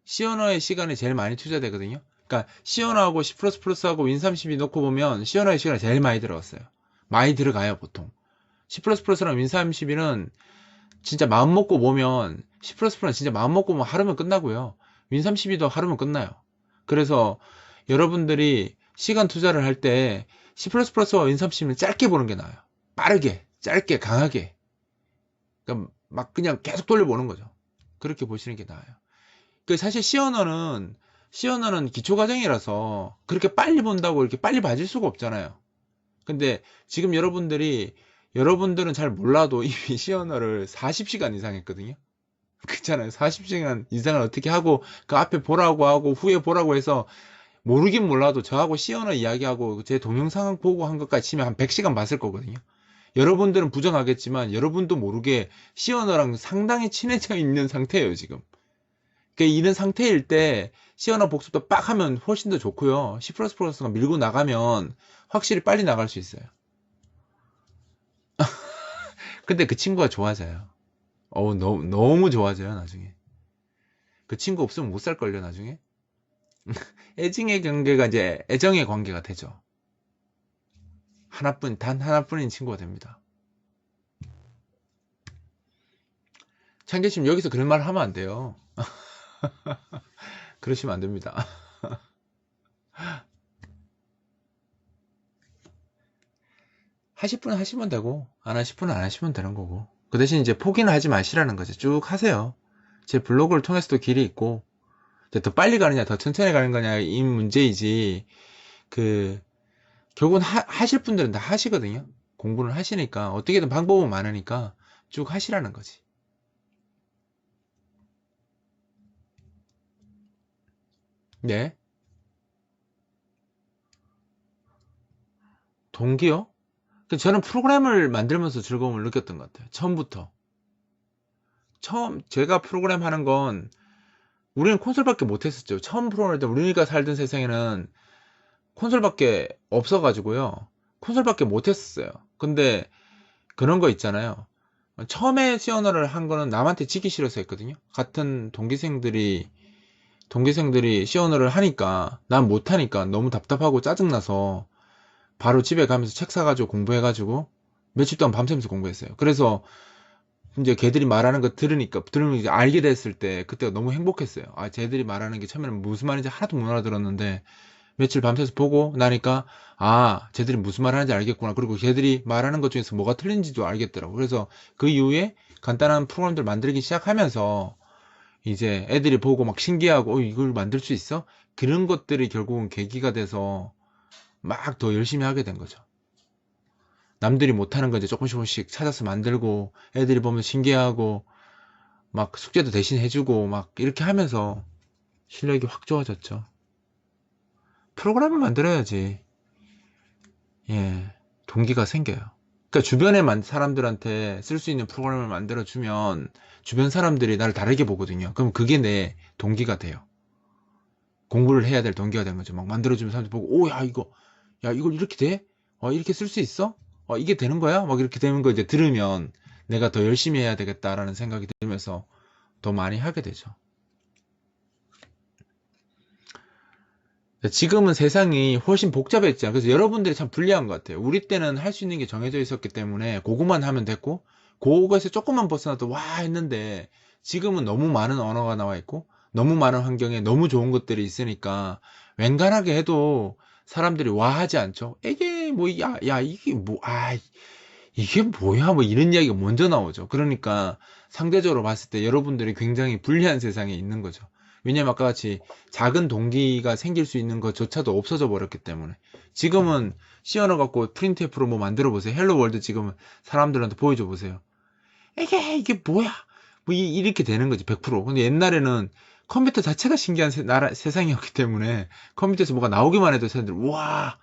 C 언어의 시간이 제일 많이 투자되거든요. 그러니까 C 언어하고 C++하고 윈32 놓고 보면 C 언어의 시간이 제일 많이 들어갔어요. 많이 들어가요, 보통. C++랑 윈32는 진짜 마음 먹고 보면 C++는 진짜 마음 먹고 보면 하루면 끝나고요. 윈32도 하루면 끝나요. 그래서 여러분들이 시간 투자를 할 때 C++와 윈32는 짧게 보는 게 나아요. 빠르게, 짧게, 강하게. 그러니까 막 그냥 계속 돌려보는 거죠. 그렇게 보시는 게 나아요. 그 사실 C 언어는 기초 과정이라서 그렇게 빨리 본다고 이렇게 빨리 봐줄 수가 없잖아요. 근데 지금 여러분들은 잘 몰라도 이미 C 언어를 40시간 이상 했거든요. 그렇잖아요. 40시간 이상을 어떻게 하고 그 앞에 보라고 하고 후에 보라고 해서 모르긴 몰라도 저하고 C 언어 이야기하고 제 동영상 보고 한 것까지 치면 한 100시간 봤을 거거든요. 여러분들은 부정하겠지만 여러분도 모르게 C 언어랑 상당히 친해져 있는 상태예요, 지금. 그러니까 이런 상태일 때 C 언어 복습도 빡 하면 훨씬 더 좋고요. C++가 밀고 나가면 확실히 빨리 나갈 수 있어요. 근데 그 친구가 좋아져요. 너무 좋아져요, 나중에. 그 친구 없으면 못 살걸요, 나중에. 애증의 관계가 이제 애정의 관계가 되죠. 단 하나뿐인 친구가 됩니다. 참깨님, 여기서 그런 말 하면 안 돼요. 그러시면 안 됩니다. 하실 분은 하시면 되고, 안 하실 분은 안 하시면 되는 거고. 그 대신 이제 포기는 하지 마시라는 거죠. 쭉 하세요. 제 블로그를 통해서도 길이 있고, 이제 더 빨리 가느냐, 더 천천히 가는 거냐, 이 문제이지, 그, 결국은 하실 분들은 다 하시거든요. 공부를 하시니까, 어떻게든 방법은 많으니까 쭉 하시라는 거지. 네. 동기요? 저는 프로그램을 만들면서 즐거움을 느꼈던 것 같아요. 처음부터. 제가 프로그램 하는 건, 우리는 콘솔밖에 못했었죠. 처음 프로그램 할 때 우리가 살던 세상에는 콘솔밖에 없어가지고요. 콘솔밖에 못했었어요. 근데 그런 거 있잖아요. 처음에 시언어를 한 거는 남한테 지기 싫어서 했거든요. 같은 동기생들이 시언어를 하니까 난 못하니까 너무 답답하고 짜증나서 바로 집에 가면서 책 사가지고 공부해가지고 며칠 동안 밤새면서 공부했어요. 그래서 이제 걔들이 말하는 거 들으면 이제 알게 됐을 때 그때가 너무 행복했어요. 아, 쟤들이 말하는 게 처음에는 무슨 말인지 하나도 못 알아들었는데 며칠 밤새서 보고 나니까 아, 쟤들이 무슨 말 하는지 알겠구나. 그리고 걔들이 말하는 것 중에서 뭐가 틀린지도 알겠더라고. 그래서 그 이후에 간단한 프로그램들 만들기 시작하면서 이제 애들이 보고 막 신기하고 이걸 만들 수 있어? 그런 것들이 결국은 계기가 돼서 막 더 열심히 하게 된 거죠. 남들이 못하는 거 이제 조금씩 찾아서 만들고 애들이 보면 신기해하고 막 숙제도 대신 해주고 막 이렇게 하면서 실력이 확 좋아졌죠. 프로그램을 만들어야지. 예, 동기가 생겨요. 그러니까 주변에 사람들한테 쓸 수 있는 프로그램을 만들어주면 주변 사람들이 나를 다르게 보거든요. 그럼 그게 내 동기가 돼요. 공부를 해야 될 동기가 되는 거죠. 막 만들어주면 사람들이 보고, 오, 야, 이걸 이렇게 돼? 이렇게 쓸 수 있어? 이게 되는 거야? 막 이렇게 되는 거 이제 들으면 내가 더 열심히 해야 되겠다라는 생각이 들면서 더 많이 하게 되죠. 지금은 세상이 훨씬 복잡했잖아요. 그래서 여러분들이 참 불리한 것 같아요. 우리 때는 할 수 있는 게 정해져 있었기 때문에 그거만 하면 됐고, 그거에서 조금만 벗어나도 와 했는데, 지금은 너무 많은 언어가 나와 있고, 너무 많은 환경에 너무 좋은 것들이 있으니까, 웬간하게 해도 사람들이 와 하지 않죠. 이게 뭐, 이게 뭐, 이게 뭐야? 뭐 이런 이야기가 먼저 나오죠. 그러니까 상대적으로 봤을 때 여러분들이 굉장히 불리한 세상에 있는 거죠. 왜냐면 아까 같이 작은 동기가 생길 수 있는 것조차도 없어져 버렸기 때문에. 지금은 C 언어 갖고 프린트F로 뭐 만들어 보세요. 헬로 월드 지금 사람들한테 보여줘 보세요. 이게 뭐야? 뭐 이렇게 되는 거지 100%. 근데 옛날에는 컴퓨터 자체가 신기한 세상이었기 때문에 컴퓨터에서 뭐가 나오기만 해도 사람들 와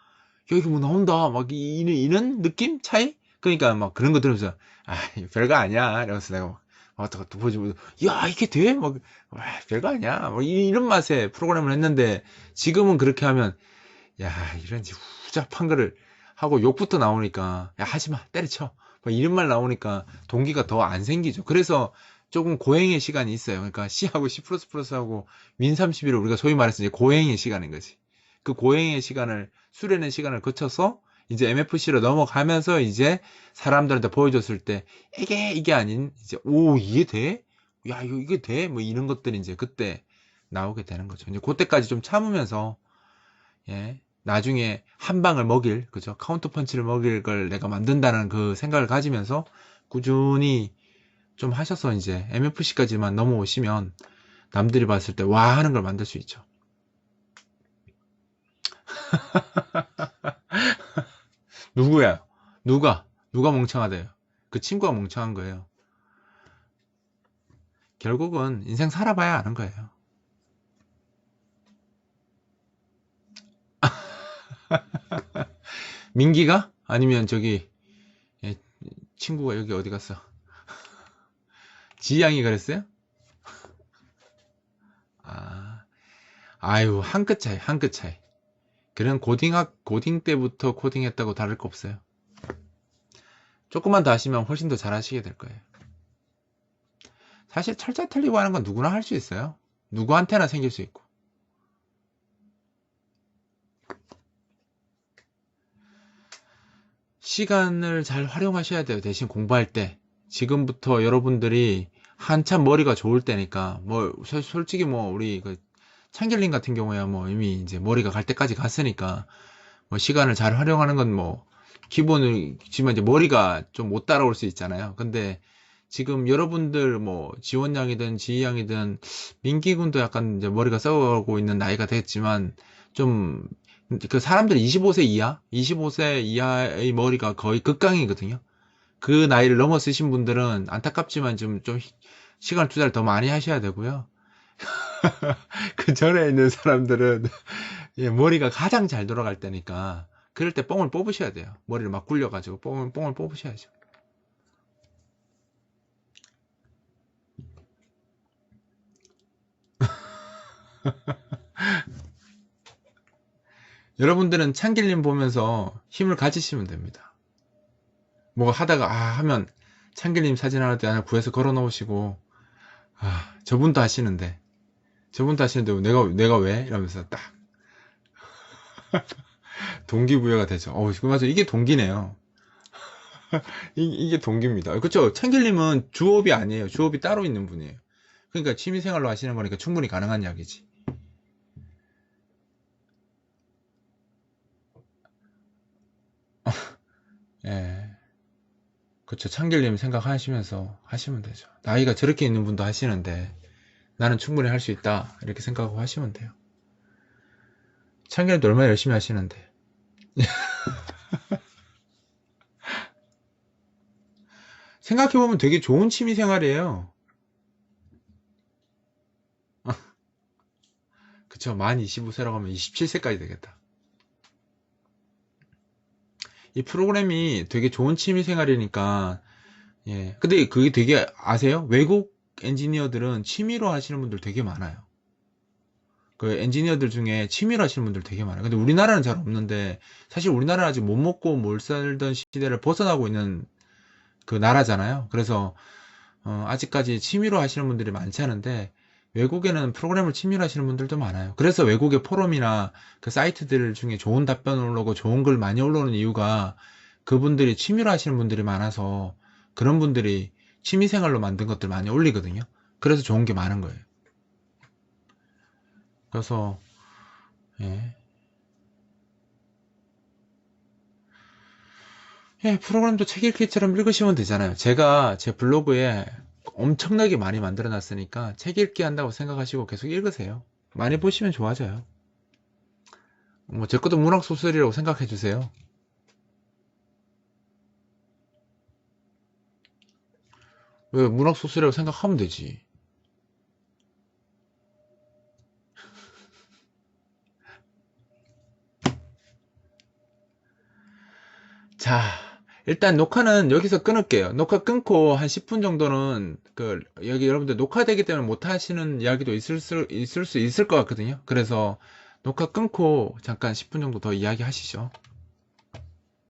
여기 뭐 나온다 막 이런 느낌 차이? 그러니까 막 그런 거 들으면서 아 별거 아니야 이러면서 내가 막 왔다 갔다 보지 야 이게 돼? 막 와, 별거 아니야 뭐 이런 맛에 프로그램을 했는데 지금은 그렇게 하면 야 이런 후잡한 거를 하고 욕부터 나오니까 야 하지마 때려쳐 뭐 이런 말 나오니까 동기가 더 안 생기죠. 그래서 조금 고행의 시간이 있어요. 그러니까 C하고 C++하고 민31을 우리가 소위 말해서 이제 고행의 시간인 거지. 그 고행의 시간을 수련의 시간을 거쳐서 이제 MFC로 넘어가면서 이제 사람들한테 보여줬을 때 이게 아닌 이제 오 이게 돼? 야 이게 돼? 뭐 이런 것들이 이제 그때 나오게 되는 거죠. 이제 그때까지 좀 참으면서 예. 나중에 한 방을 먹일, 그죠? 카운터 펀치를 먹일 걸 내가 만든다는 그 생각을 가지면서 꾸준히 좀 하셔서 이제 MFC까지만 넘어오시면 남들이 봤을 때 와 하는 걸 만들 수 있죠. 누구야? 누가 멍청하대요? 그 친구가 멍청한 거예요. 결국은 인생 살아봐야 아는 거예요. 민기가? 아니면 저기 예, 친구가 여기 어디 갔어? 지양이 그랬어요? 아, 아유 한 끗 차이, 한 끗 차이. 그런 고딩 때부터 코딩했다고 다를 거 없어요. 조금만 더 하시면 훨씬 더 잘하시게 될 거예요. 사실 철자 틀리고 하는 건 누구나 할 수 있어요. 누구한테나 생길 수 있고. 시간을 잘 활용하셔야 돼요. 대신 공부할 때. 지금부터 여러분들이 한참 머리가 좋을 때니까, 뭐, 솔직히 뭐, 우리 그 창길님 같은 경우야 뭐 이미 이제 머리가 갈 때까지 갔으니까, 뭐 시간을 잘 활용하는 건 뭐, 기본이지만 이제 머리가 좀 못 따라올 수 있잖아요. 근데 지금 여러분들 뭐 지원양이든 지희양이든 민기군도 약간 이제 머리가 썩어가고 있는 나이가 됐지만 좀 그 사람들이 25세 이하, 25세 이하의 머리가 거의 극강이거든요. 그 나이를 넘어서신 분들은 안타깝지만 좀 시간 투자를 더 많이 하셔야 되고요. 그 전에 있는 사람들은 예, 머리가 가장 잘 돌아갈 때니까 그럴 때 뽕을 뽑으셔야 돼요. 머리를 막 굴려가지고 뽕을 뽑으셔야죠. 여러분들은 참길님 보면서 힘을 가지시면 됩니다. 뭐 하다가 하면 참길님 사진 하나 구해서 걸어 놓으시고 저분도 하시는데 내가 왜? 이러면서 딱 동기부여가 되죠. 맞아. 이게 동기네요. 이게 동기입니다. 그렇죠. 참길님은 주업이 아니에요. 주업이 따로 있는 분이에요. 그러니까 취미생활로 하시는 거니까 충분히 가능한 이야기지. 예. 그렇죠. 참길님 생각하시면서 하시면 되죠. 나이가 저렇게 있는 분도 하시는데 나는 충분히 할 수 있다. 이렇게 생각하고 하시면 돼요. 참길님도 얼마나 열심히 하시는데. 생각해보면 되게 좋은 취미 생활이에요. 그쵸. 만 25세라고 하면 27세까지 되겠다. 이 프로그램이 되게 좋은 취미 생활이니까, 예. 근데 그게 되게 아세요? 외국 엔지니어들은 취미로 하시는 분들 되게 많아요. 그 엔지니어들 중에 취미로 하시는 분들 되게 많아요. 근데 우리나라는 잘 없는데, 사실 우리나라는 아직 못 먹고 못 살던 시대를 벗어나고 있는 그 나라잖아요. 그래서 아직까지 취미로 하시는 분들이 많지 않은데 외국에는 프로그램을 취미로 하시는 분들도 많아요. 그래서 외국의 포럼이나 그 사이트들 중에 좋은 답변 올라오고 좋은 글 많이 올라오는 이유가 그분들이 취미로 하시는 분들이 많아서 그런 분들이 취미생활로 만든 것들 많이 올리거든요. 그래서 좋은 게 많은 거예요. 그래서 예, 프로그램도 책 읽기처럼 읽으시면 되잖아요. 제가 제 블로그에 엄청나게 많이 만들어 놨으니까 책 읽기 한다고 생각하시고 계속 읽으세요. 많이 보시면 좋아져요. 뭐 제 것도 문학 소설이라고 생각해 주세요. 왜 문학 소설이라고 생각하면 되지. 자, 일단 녹화는 여기서 끊을게요. 녹화 끊고 한 10분 정도는 여기 여러분들 녹화되기 때문에 못 하시는 이야기도 있을 수 있을 것 같거든요. 그래서 녹화 끊고 잠깐 10분 정도 더 이야기 하시죠.